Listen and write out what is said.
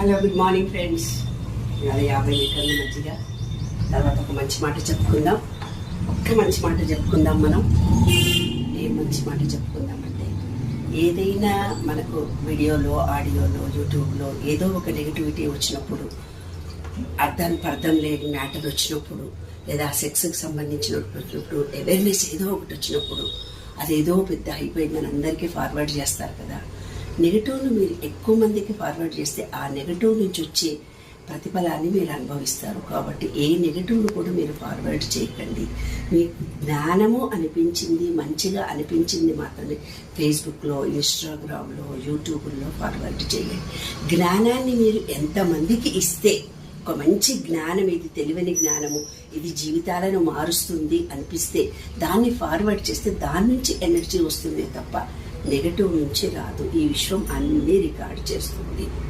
Hello, good morning friends. ఇవాళ 50 లీటర్ల మజ్జిగ, తర్వాత ఒక మంచి మాట చెప్పుకుందాం. ఒక్క మంచి మాట చెప్పుకుందాం. మనం ఏం మంచి మాట చెప్పుకుందామంటే, ఏదైనా మనకు వీడియోలో, ఆడియోలో, యూట్యూబ్లో ఏదో ఒక నెగిటివిటీ వచ్చినప్పుడు, అర్థానికి అర్థం లేని మ్యాటర్ వచ్చినప్పుడు, లేదా సెక్స్కి సంబంధించినప్పుడు అవేర్నెస్ ఏదో ఒకటి వచ్చినప్పుడు, అదేదో పెద్ద అయిపోయిందని అందరికీ ఫార్వర్డ్ చేస్తారు కదా. నెగిటివ్ను మీరు ఎక్కువ మందికి ఫార్వర్డ్ చేస్తే ఆ నెగిటివ్ నుంచి వచ్చే ప్రతిఫలాన్ని మీరు అనుభవిస్తారు. కాబట్టి ఏ నెగిటివ్ను కూడా మీరు ఫార్వర్డ్ చేయకండి. మీకు జ్ఞానము అనిపించింది, మంచిగా అనిపించింది మాత్రమే ఫేస్బుక్లో, ఇన్స్టాగ్రామ్లో, యూట్యూబ్లో ఫార్వర్డ్ చేయండి. జ్ఞానాన్ని మీరు ఎంతమందికి ఇస్తే, ఒక మంచి జ్ఞానం, ఇది తెలివని జ్ఞానము, ఇది జీవితాలను మారుస్తుంది అనిపిస్తే దాన్ని ఫార్వర్డ్ చేస్తే దాని నుంచి ఎనర్జీ వస్తుంది తప్ప నెగటివ్ నుంచి రాదు. ఈ విశ్వం అన్నీ రికార్డ్ చేస్తుంది.